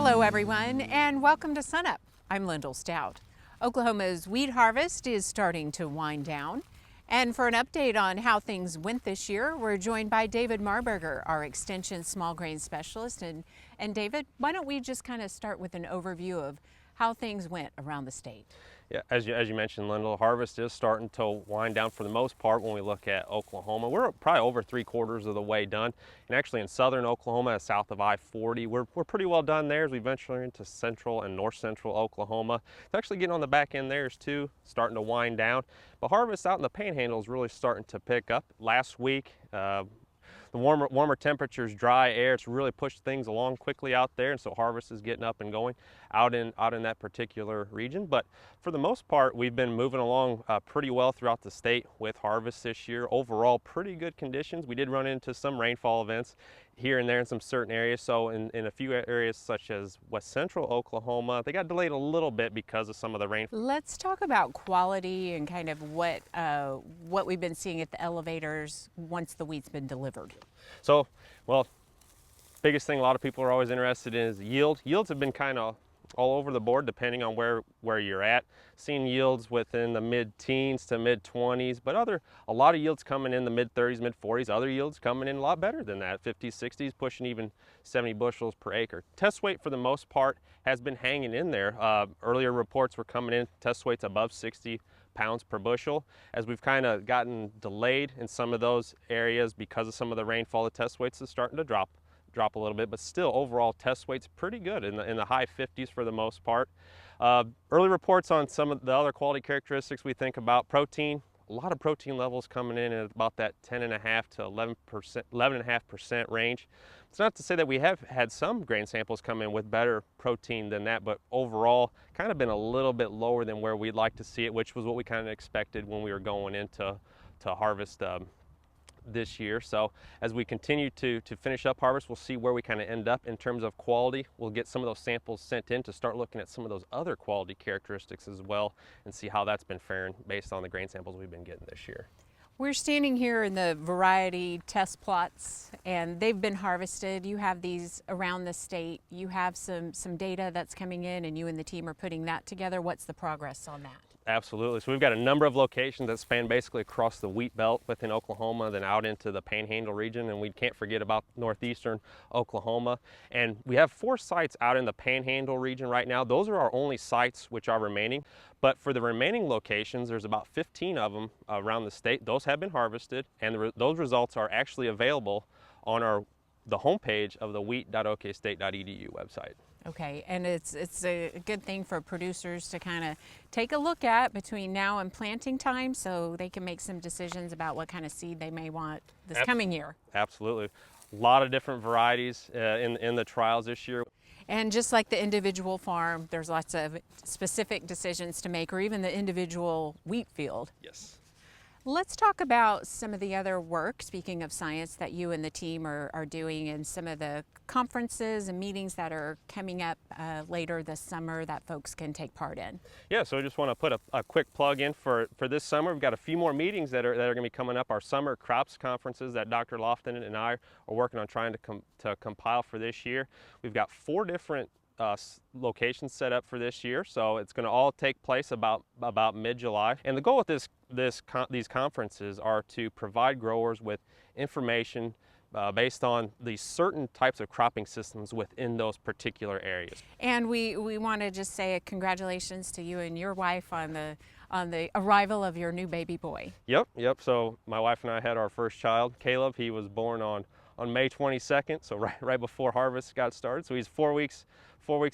Hello everyone and welcome to SUNUP. I'm Lyndall Stout. Oklahoma's wheat harvest is starting to wind down. And for an update on how things went this year, we're joined by David Marburger, our Extension Small Grain Specialist. And David, why don't we just kind of start with an overview of how things went around the state? Yeah, as you mentioned, Lyndall, harvest is starting to wind down for the most part when we look at Oklahoma. We're probably over 3/4 of the way done. And actually in southern Oklahoma, south of I-40, we're pretty well done there as we venture into central and north central Oklahoma. It's actually getting on the back end there too, starting to wind down. But harvest out in the Panhandle is really starting to pick up. Last week, the warmer temperatures, dry air, it's really pushed things along quickly out there, and so harvest is getting up and going out in that particular region. But for the most part, we've been moving along pretty well throughout the state with harvest this year. Overall, pretty good conditions. We did run into some rainfall events here and there in some certain areas. So in a few areas such as west central Oklahoma, they got delayed a little bit because of some of the rain. Let's talk about quality and kind of what we've been seeing at the elevators once the wheat's been delivered. So, well, biggest thing a lot of people are always interested in is yield. Yields have been kind of all over the board depending on where you're at. Seeing yields within the mid-teens to mid-20s, but a lot of yields coming in the mid-30s, mid-40s, other yields coming in a lot better than that, 50s, 60s, pushing even 70 bushels per acre. Test weight for the most part has been hanging in there. Earlier reports were coming in, test weights above 60 pounds per bushel. As we've kind of gotten delayed in some of those areas because of some of the rainfall, the test weights is starting to drop a little bit, but still overall test weight's pretty good in the high 50s for the most part. Early reports on some of the other quality characteristics we think about: protein, a lot of protein levels coming in at about that 10.5 to 11.5% range. It's not to say that we have had some grain samples come in with better protein than that, but overall kind of been a little bit lower than where we'd like to see it, which was what we kind of expected when we were going into harvest this year. So as we continue to finish up harvest, we'll see where we kind of end up in terms of quality. We'll get some of those samples sent in to start looking at some of those other quality characteristics as well and see how that's been faring based on the grain samples we've been getting this year. We're standing here in the variety test plots and they've been harvested. You have these around the state. You have some data that's coming in and you and the team are putting that together. What's the progress on that? Absolutely. So we've got a number of locations that span basically across the wheat belt within Oklahoma, then out into the Panhandle region, and we can't forget about northeastern Oklahoma. And we have 4 sites out in the Panhandle region right now. Those are our only sites which are remaining. But for the remaining locations, there's about 15 of them around the state. Those have been harvested, and those results are actually available on the homepage of the wheat.okstate.edu website. Okay, and it's a good thing for producers to kind of take a look at between now and planting time so they can make some decisions about what kind of seed they may want this coming year. Absolutely. A lot of different varieties in the trials this year. And just like the individual farm, there's lots of specific decisions to make, or even the individual wheat field. Yes. Let's talk about some of the other work, speaking of science, that you and the team are doing, and some of the conferences and meetings that are coming up later this summer that folks can take part in. Yeah, so I just want to put a quick plug in for this summer. We've got a few more meetings that are going to be coming up. Our summer crops conferences that Dr. Lofton and I are working on trying to compile for this year. We've got 4 different locations set up for this year, so it's going to all take place about mid-July. And the goal with these conferences are to provide growers with information based on the certain types of cropping systems within those particular areas. And we want to just say congratulations to you and your wife on the arrival of your new baby boy. Yep. So my wife and I had our first child, Caleb. He was born on May 22nd, so right before harvest got started. So he's 4 weeks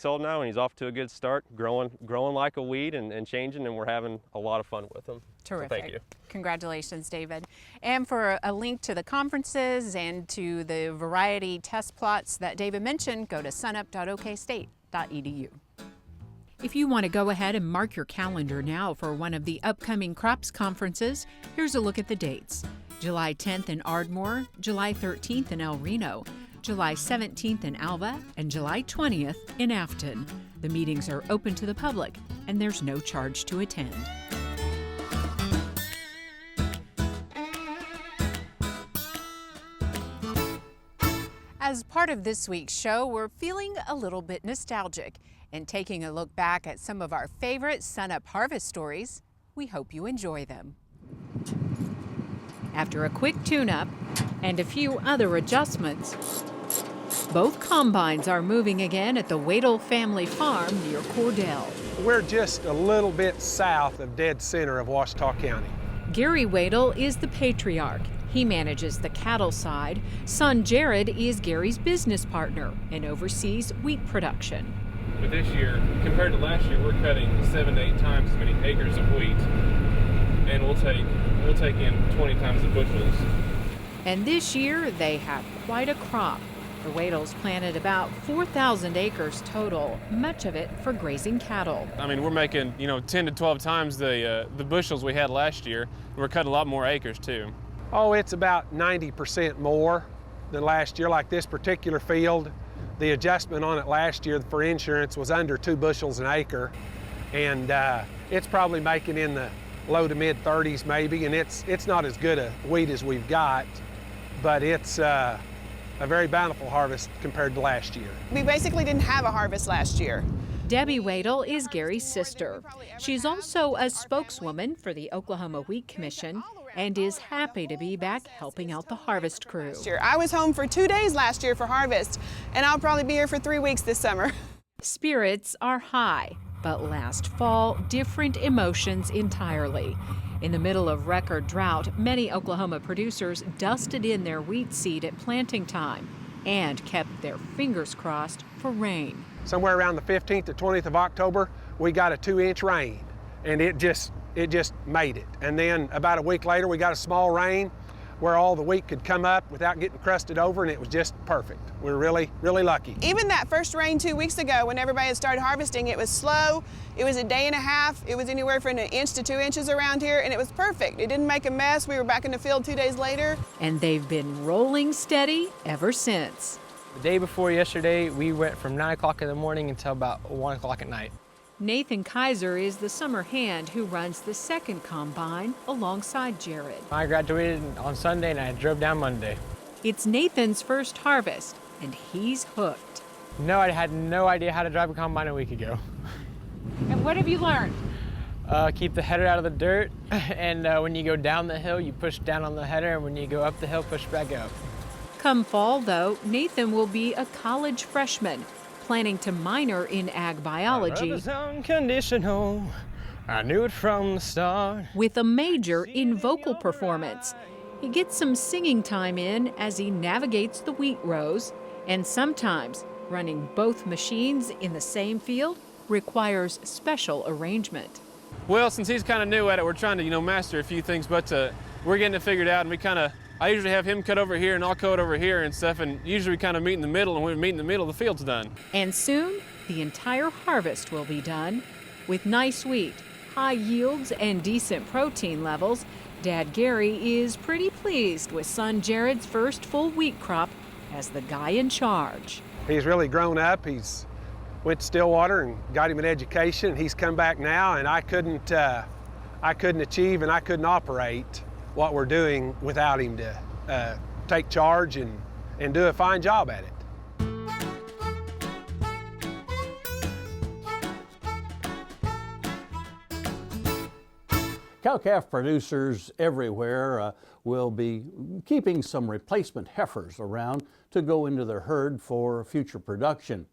old now, and he's off to a good start, growing like a weed and changing, and we're having a lot of fun with him. Terrific. So thank you. Congratulations, David. And for a link to the conferences and to the variety test plots that David mentioned, go to sunup.okstate.edu. If you want to go ahead and mark your calendar now for one of the upcoming crops conferences, here's a look at the dates. July 10th in Ardmore, July 13th in El Reno, July 17th in Alva, and July 20th in Afton. The meetings are open to the public, and there's no charge to attend. As part of this week's show, we're feeling a little bit nostalgic and taking a look back at some of our favorite SUNUP harvest stories. We hope you enjoy them. After a quick tune-up and a few other adjustments, both combines are moving again at the Wadle family farm near Cordell. We're just a little bit south of dead center of Ouachita County. Gary Wadle is the patriarch. He manages the cattle side. Son Jared is Gary's business partner and oversees wheat production. But this year, compared to last year, we're cutting 7 to 8 times as many acres of wheat, and we'll take in 20 times the bushels. And this year, they have quite a crop. The Wadles planted about 4,000 acres total, much of it for grazing cattle. I mean, we're making 10 to 12 times the bushels we had last year. We're cutting a lot more acres too. Oh, it's about 90% more than last year. Like this particular field, the adjustment on it last year for insurance was under 2 bushels an acre, and it's probably making in the low to mid 30s maybe, and it's not as good a wheat as we've got, but it's a very bountiful harvest compared to last year. We basically didn't have a harvest last year. Debbie Wadle is Gary's sister. She's also a spokeswoman for the Oklahoma Wheat Commission and is happy to be back helping out the harvest crew. I was home for 2 days last year for harvest, and I'll probably be here for 3 weeks this summer. Spirits are high, but last fall, different emotions entirely. In the middle of record drought, many Oklahoma producers dusted in their wheat seed at planting time and kept their fingers crossed for rain. Somewhere around the 15th to 20th of October, we got a 2-inch rain, and it just made it. And then about a week later, we got a small rain where all the wheat could come up without getting crusted over, and it was just perfect. We were really, really lucky. Even that first rain 2 weeks ago, when everybody had started harvesting, it was slow. It was a day and a half. It was anywhere from 1 inch to 2 inches around here, and it was perfect. It didn't make a mess. We were back in the field 2 days later. And they've been rolling steady ever since. The day before yesterday, we went from 9 o'clock in the morning until about 1 o'clock at night. Nathan Kaiser is the summer hand who runs the second combine alongside Jared. I graduated on Sunday and I drove down Monday. It's Nathan's first harvest, and he's hooked. No, I had no idea how to drive a combine a week ago. And what have you learned? Keep the header out of the dirt, and when you go down the hill, you push down on the header, and when you go up the hill, push back up. Come fall, though, Nathan will be a college freshman, planning to minor in ag biology Unconditional. I knew it from the start. with a major in vocal performance. He gets some singing time in as he navigates the wheat rows, and sometimes running both machines in the same field requires special arrangement. Well, since he's kind of new at it, we're trying to master a few things, but we're getting it figured out, and I usually have him cut over here and I'll cut over here and stuff, and usually we kind of meet in the middle, and when we meet in the middle, the field's done. And soon, the entire harvest will be done. With nice wheat, high yields, and decent protein levels, Dad Gary is pretty pleased with son Jared's first full wheat crop as the guy in charge. He's really grown up. He's went to Stillwater and got him an education. He's come back now, and I couldn't achieve and I couldn't operate what we're doing without him to take charge and do a fine job at it. Cow-calf producers everywhere will be keeping some replacement heifers around to go into their herd for future production.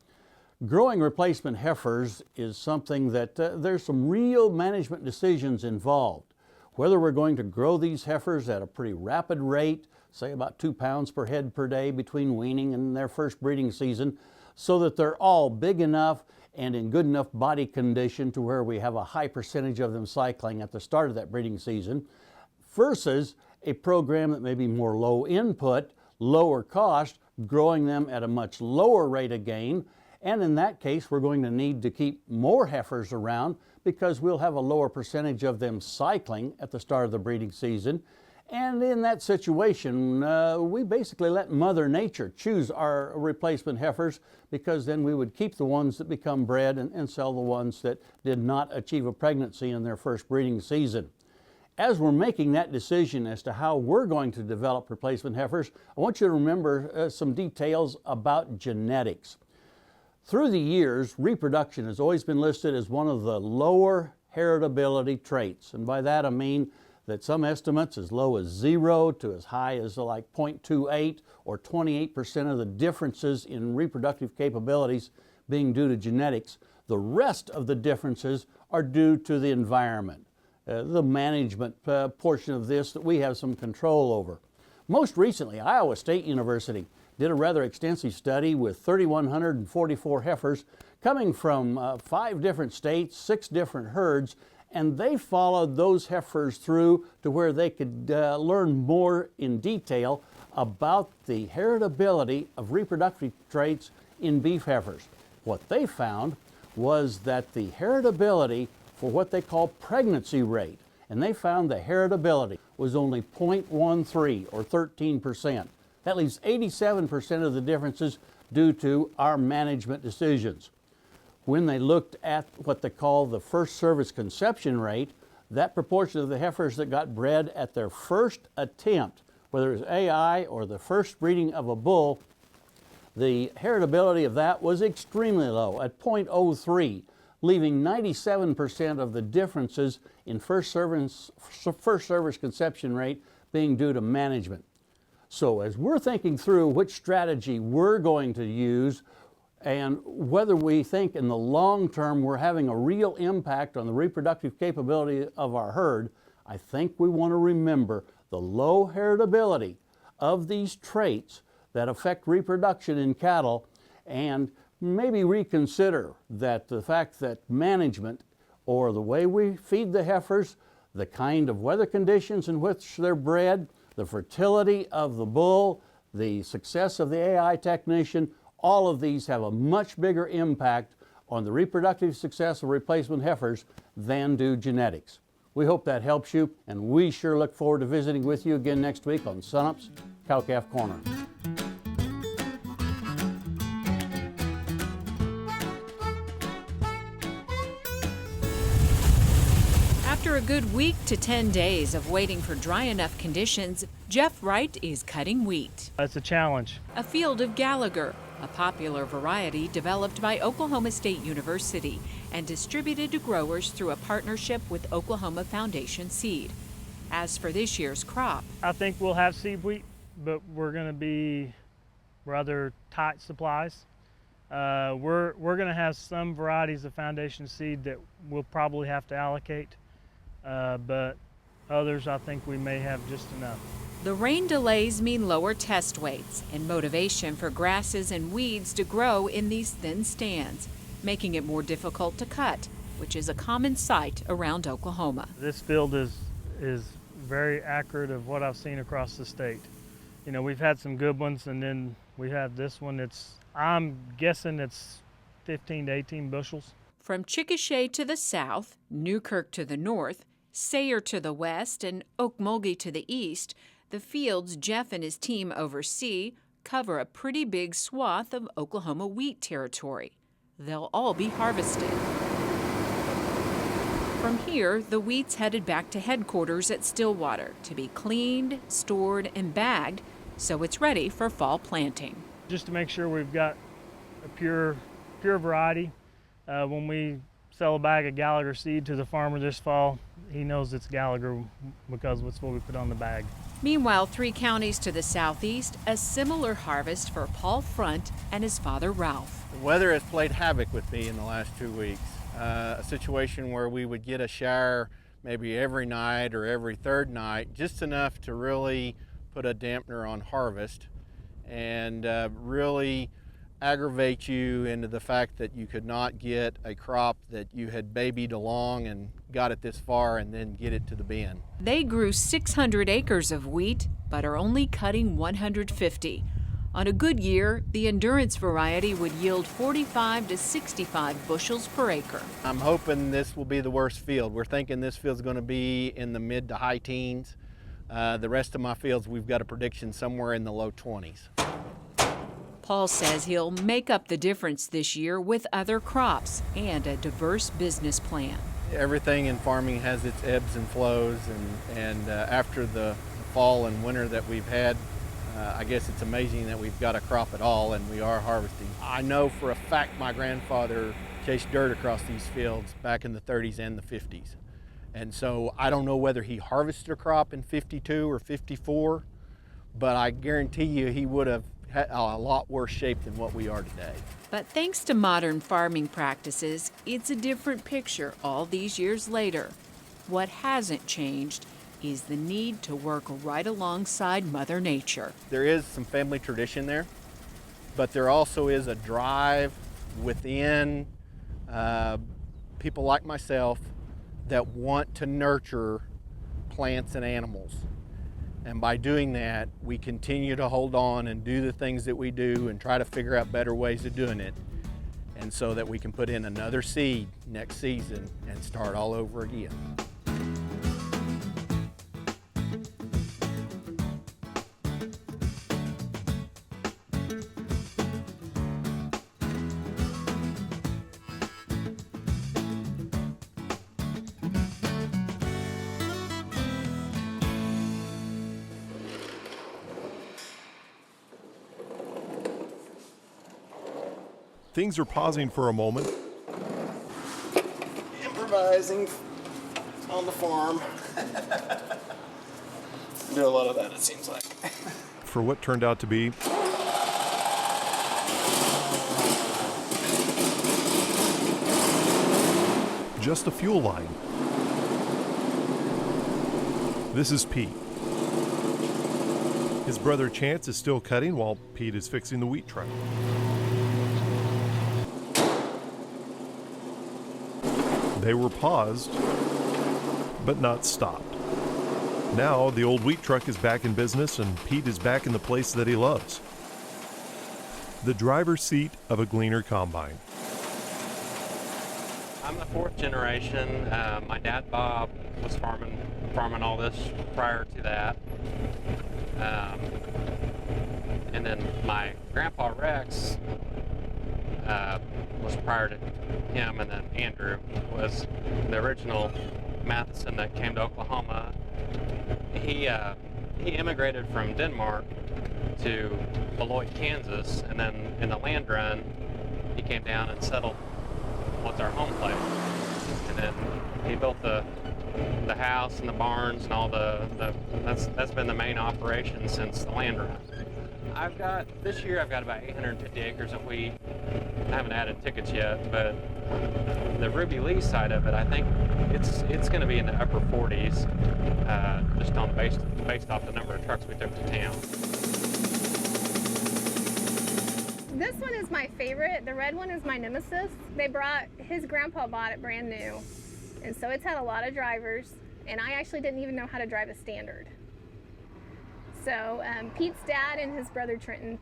Growing replacement heifers is something that there's some real management decisions involved. Whether we're going to grow these heifers at a pretty rapid rate, say about 2 pounds per head per day between weaning and their first breeding season, so that they're all big enough and in good enough body condition to where we have a high percentage of them cycling at the start of that breeding season, versus a program that may be more low input, lower cost, growing them at a much lower rate of gain. And in that case, we're going to need to keep more heifers around because we'll have a lower percentage of them cycling at the start of the breeding season. And in that situation, we basically let Mother Nature choose our replacement heifers, because then we would keep the ones that become bred and sell the ones that did not achieve a pregnancy in their first breeding season. as we're making that decision as to how we're going to develop replacement heifers, I want you to remember some details about genetics. Through the years, reproduction has always been listed as one of the lower heritability traits. And by that I mean that some estimates as low as 0 to as high as like 0.28 or 28% of the differences in reproductive capabilities being due to genetics. The rest of the differences are due to the environment, the management portion of this that we have some control over. Most recently, Iowa State University did a rather extensive study with 3,144 heifers coming from 5 different states, 6 different herds, and they followed those heifers through to where they could learn more in detail about the heritability of reproductive traits in beef heifers. What they found was that the heritability for what they call pregnancy rate, and they found the heritability was only 0.13 or 13%. That leaves 87% of the differences due to our management decisions. When they looked at what they call the first service conception rate, that proportion of the heifers that got bred at their first attempt, whether it was AI or the first breeding of a bull, the heritability of that was extremely low at 0.03, leaving 97% of the differences in first service conception rate being due to management. So as we're thinking through which strategy we're going to use and whether we think in the long term we're having a real impact on the reproductive capability of our herd, I think we want to remember the low heritability of these traits that affect reproduction in cattle, and maybe reconsider that the fact that management or the way we feed the heifers, the kind of weather conditions in which they're bred, the fertility of the bull, the success of the AI technician, all of these have a much bigger impact on the reproductive success of replacement heifers than do genetics. We hope that helps you, and we sure look forward to visiting with you again next week on SUNUP's Cow-Calf Corner. After a good week to 10 days of waiting for dry enough conditions, Jeff Wright is cutting wheat. It's a challenge. A field of Gallagher, a popular variety developed by Oklahoma State University and distributed to growers through a partnership with Oklahoma Foundation Seed. As for this year's crop, I think we'll have seed wheat, but we're going to be rather tight supplies. We're going to have some varieties of Foundation Seed that we'll probably have to allocate, but others I think we may have just enough. the rain delays mean lower test weights and motivation for grasses and weeds to grow in these thin stands, making it more difficult to cut, which is a common sight around Oklahoma. This field is very accurate of what I've seen across the state. You know, we've had some good ones, and then we have this one. I'm guessing it's 15 to 18 bushels. From Chickasha to the south, Newkirk to the north, Sayre to the west, and Okmulgee to the east, the fields Jeff and his team oversee cover a pretty big swath of Oklahoma wheat territory. They'll all be harvested. From here, the wheat's headed back to headquarters at Stillwater to be cleaned, stored, and bagged so it's ready for fall planting. Just to make sure we've got a pure variety. When we sell a bag of Gallagher seed to the farmer this fall, he knows it's Gallagher because that's what we put on the bag. Meanwhile, 3 counties to the southeast, a similar harvest for Paul Front and his father Ralph. The weather has played havoc with me in the last 2 weeks. A situation where we would get a shower maybe every night or every third night, just enough to really put a dampener on harvest and really aggravate you into the fact that you could not get a crop that you had babied along and got it this far and then get it to the bin. They grew 600 acres of wheat, but are only cutting 150. On a good year, the endurance variety would yield 45 to 65 bushels per acre. I'm hoping this will be the worst field. We're thinking this field's going to be in the mid to high teens. The rest of my fields, we've got a prediction somewhere in the low 20s. Paul says he'll make up the difference this year with other crops and a diverse business plan. everything in farming has its ebbs and flows, and after the fall and winter that we've had, I guess it's amazing that we've got a crop at all and we are harvesting. I know for a fact my grandfather chased dirt across these fields back in the 30s and the 50s. And so I don't know whether he harvested a crop in 52 or 54, but I guarantee you he would have had a lot worse shape than what we are today. But thanks to modern farming practices, it's a different picture all these years later. What hasn't changed is the need to work right alongside Mother Nature. There is some family tradition there, but there also is a drive within people like myself that want to nurture plants and animals. And by doing that, we continue to hold on and do the things that we do and try to figure out better ways of doing it, and so that we can put in another seed next season and start all over again. Things are pausing for a moment. Improvising on the farm. Do a lot of that, it seems like. For what turned out to be just a fuel line. This is Pete. His brother Chance is still cutting while Pete is fixing the wheat truck. They were paused, but not stopped. Now the old wheat truck is back in business and Pete is back in the place that he loves. The driver's seat of a Gleaner combine. I'm the fourth generation. My dad Bob was farming all this prior to that. And then my grandpa Rex was prior to him, and then Andrew was the original Matheson that came to Oklahoma. He immigrated from Denmark to Beloit, Kansas, and then in the land run, he came down and settled what's our home place. And then he built the house and the barns and all that's been the main operation since the land run. This year I've got about 850 acres of wheat. I haven't added tickets yet, but the Ruby Lee side of it, I think it's going to be in the upper 40s, just on based off the number of trucks we took to town. This one is my favorite. The red one is my nemesis. His grandpa bought it brand new, and so it's had a lot of drivers, and I actually didn't even know how to drive a standard. So Pete's dad and his brother Trenton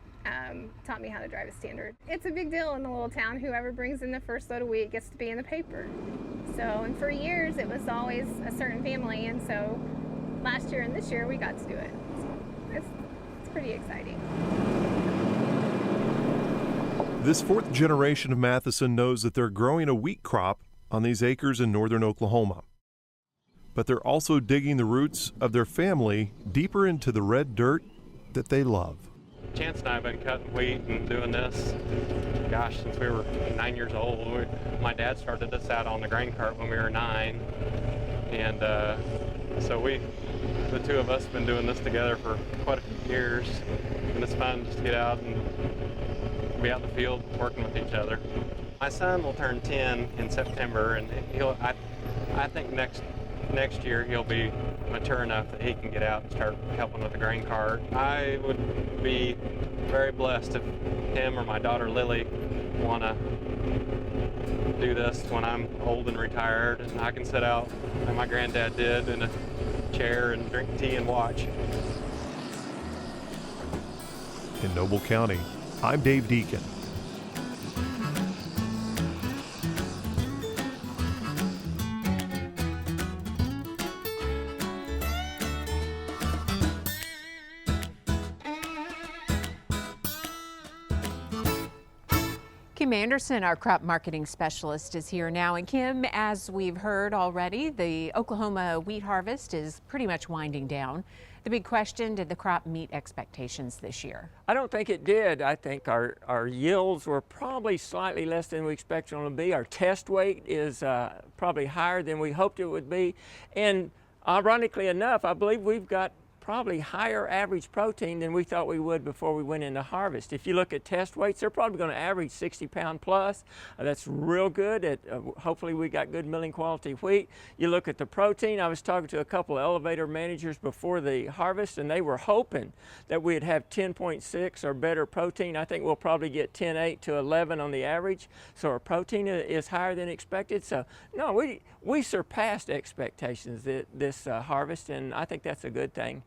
taught me how to drive a standard. It's a big deal in the little town. Whoever brings in the first load of wheat gets to be in the paper. So, and for years it was always a certain family, and so last year and this year we got to do it. So it's pretty exciting. This fourth generation of Matheson knows that they're growing a wheat crop on these acres in northern Oklahoma. But they're also digging the roots of their family deeper into the red dirt that they love. Chance and I have been cutting wheat and doing this, gosh, since we were 9 years old. My dad started us out on the grain cart when we were 9. And so the two of us have been doing this together for quite a few years. And it's fun just to get out and be out in the field working with each other. My son will turn 10 in September, and I think next year he'll be mature enough that he can get out and start helping with the grain cart. I would be very blessed if him or my daughter Lily want to do this when I'm old and retired, and I can sit out like my granddad did in a chair and drink tea and watch. In Noble County, I'm Dave Deacon. Kim Anderson, our crop marketing specialist, is here now. And Kim, as we've heard already, the Oklahoma wheat harvest is pretty much winding down. The big question, did the crop meet expectations this year? I don't think it did. I think our yields were probably slightly less than we expected them to be. Our test weight is probably higher than we hoped it would be. And ironically enough, I believe we've got probably higher average protein than we thought we would before we went into harvest. If you look at test weights, they're probably going to average 60-pound plus. That's real good. Hopefully we got good milling quality wheat. You look at the protein, I was talking to a couple of elevator managers before the harvest, and they were hoping that we'd have 10.6 or better protein. I think we'll probably get 10.8 to 11 on the average. So our protein is higher than expected. So no, we surpassed expectations this harvest, and I think that's a good thing.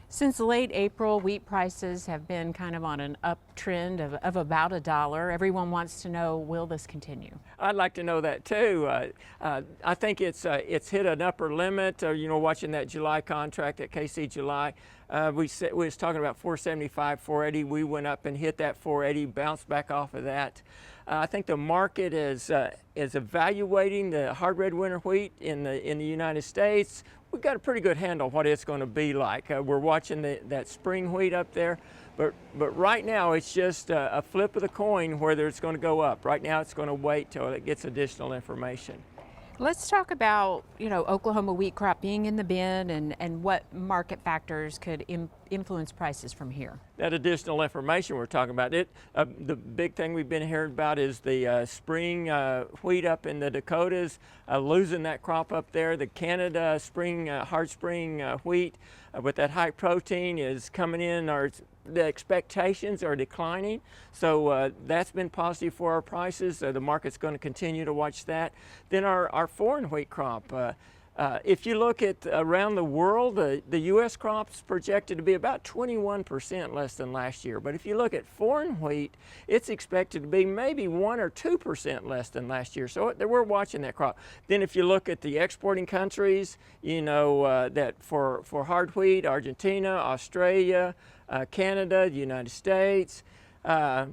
Since late April, wheat prices have been kind of on an uptrend of about $1. Everyone wants to know, will this continue? I'd like to know that too. I think it's hit an upper limit. You know, watching that July contract at KC July, we was talking about 475, 480. We went up and hit that 480, bounced back off of that. I think the market is evaluating the hard red winter wheat in the United States. We've got a pretty good handle what it's going to be like. We're watching that spring wheat up there, but right now it's just a flip of the coin whether it's going to go up. Right now it's going to wait till it gets additional information. Let's talk about, you know, Oklahoma wheat crop being in the bin and what market factors could influence prices from here. That additional information we're talking about, the big thing we've been hearing about is the spring wheat up in the Dakotas, losing that crop up there. The Canada spring, hard spring wheat with that high protein is coming in, or the expectations are declining. So that's been positive for our prices. The market's going to continue to watch that. Then our foreign wheat crop. If you look at around the world, the U.S. crop's projected to be about 21% less than last year. But if you look at foreign wheat, it's expected to be maybe 1 or 2% less than last year. So we're watching that crop. Then if you look at the exporting countries, you know, that for hard wheat, Argentina, Australia, Canada, the United States,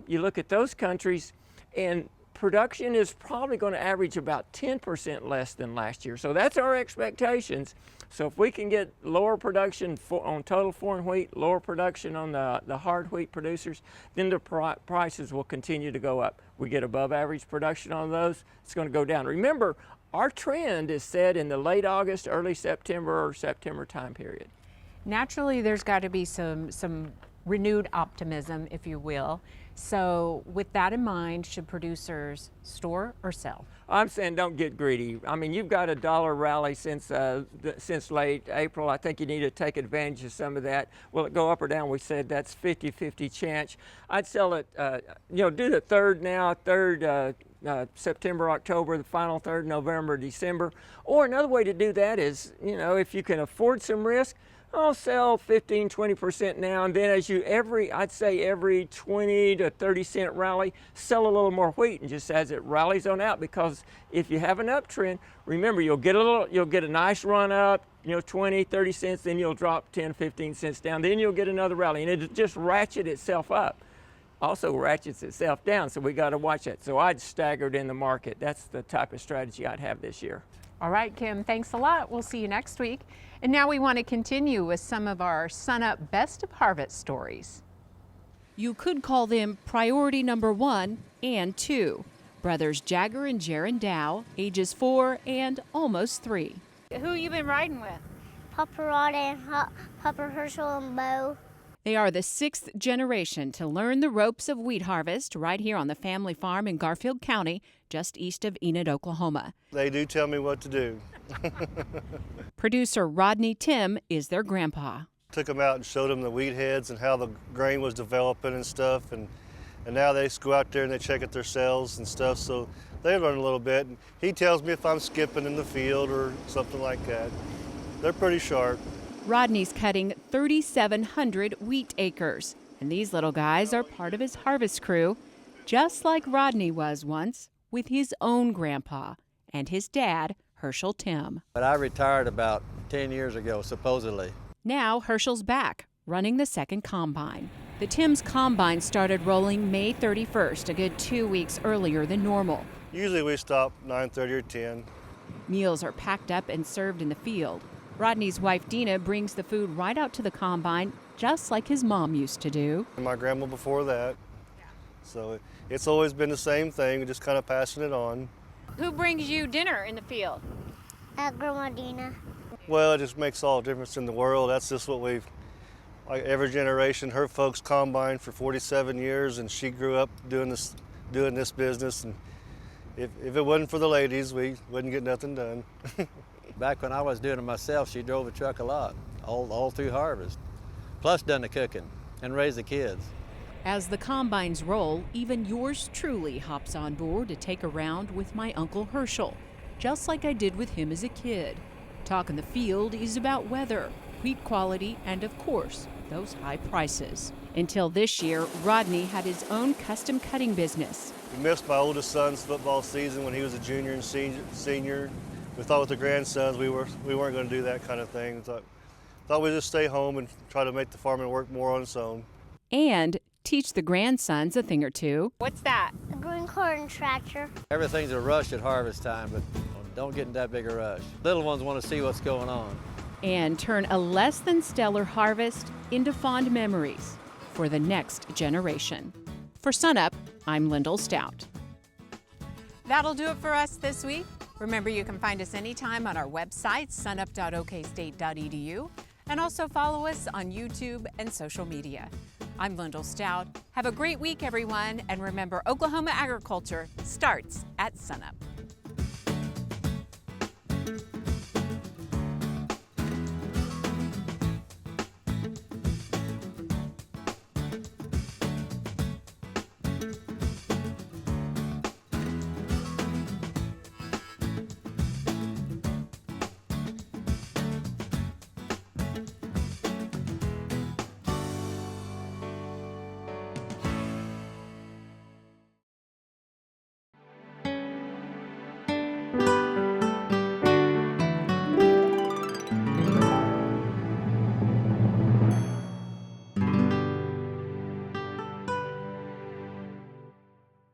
you look at those countries, and production is probably going to average about 10% less than last year. So that's our expectations. So if we can get lower production on total foreign wheat, lower production on the hard wheat producers, then the prices will continue to go up. We get above average production on those, it's going to go down. Remember, our trend is set in the late August, early September or September time period. Naturally, there's got to be some renewed optimism, if you will. So with that in mind, should producers store or sell? I'm saying don't get greedy. I mean, you've got a dollar rally since late April. I think you need to take advantage of some of that. Will it go up or down? We said that's 50-50 chance. I'd sell it, you know, do the third now, September, October, the final third, November, December. Or another way to do that is, you know, if you can afford some risk, I'll sell 15-20% now, and then I'd say every 20 to 30 cent rally, sell a little more wheat, and just as it rallies on out. Because if you have an uptrend, remember you'll get a nice run up, you know, 20, 30 cents, then you'll drop 10, 15 cents down, then you'll get another rally, and it just ratchets itself up. Also ratchets itself down, so we got to watch that. So I'd staggered in the market. That's the type of strategy I'd have this year. All right, Kim, thanks a lot. We'll see you next week. And now we want to continue with some of our SUNUP Best of Harvest stories. You could call them priority number 1 and 2. Brothers Jagger and Jaron Dow, ages 4 and almost 3. Who you been riding with? Papa Rod and Papa Herschel and Bo. They are the 6th generation to learn the ropes of wheat harvest right here on the family farm in Garfield County, just east of Enid, Oklahoma. They do tell me what to do. Producer Rodney Tim is their grandpa. Took them out and showed them the wheat heads and how the grain was developing and stuff, and now they go out there and they check it themselves and stuff, so they learn a little bit. And he tells me if I'm skipping in the field or something like that. They're pretty sharp. Rodney's cutting 3,700 wheat acres, and these little guys are part of his harvest crew, just like Rodney was once with his own grandpa and his dad, Herschel Tim. But I retired about 10 years ago, supposedly. Now Herschel's back, running the second combine. The Timms Combine started rolling May 31st, a good 2 weeks earlier than normal. Usually we stop 9:30 or 10. Meals are packed up and served in the field. Rodney's wife Dina brings the food right out to the combine, just like his mom used to do. And my grandma before that. So it's always been the same thing, just kind of passing it on. Who brings you dinner in the field? Grandma Dina. Well, it just makes all the difference in the world. That's just what we've, like every generation, her folks combined for 47 years, and she grew up doing this business. And if it wasn't for the ladies, we wouldn't get nothing done. Back when I was doing it myself, she drove a truck a lot, all through harvest. Plus done the cooking and raised the kids. As the combines roll, even yours truly hops on board to take a round with my Uncle Herschel, just like I did with him as a kid. Talk in the field is about weather, wheat quality, and of course, those high prices. Until this year, Rodney had his own custom cutting business. We missed my oldest son's football season when he was a junior and senior. We thought with the grandsons we weren't going to do that kind of thing. We thought we'd just stay home and try to make the farming work more on its own. And teach the grandsons a thing or two. What's that? A green corn tractor. Everything's a rush at harvest time, but don't get in that big a rush. Little ones want to see what's going on. And turn a less than stellar harvest into fond memories for the next generation. For SUNUP, I'm Lyndall Stout. That'll do it for us this week. Remember, you can find us anytime on our website, sunup.okstate.edu, and also follow us on YouTube and social media. I'm Lyndall Stout. Have a great week, everyone, and remember, Oklahoma agriculture starts at SUNUP.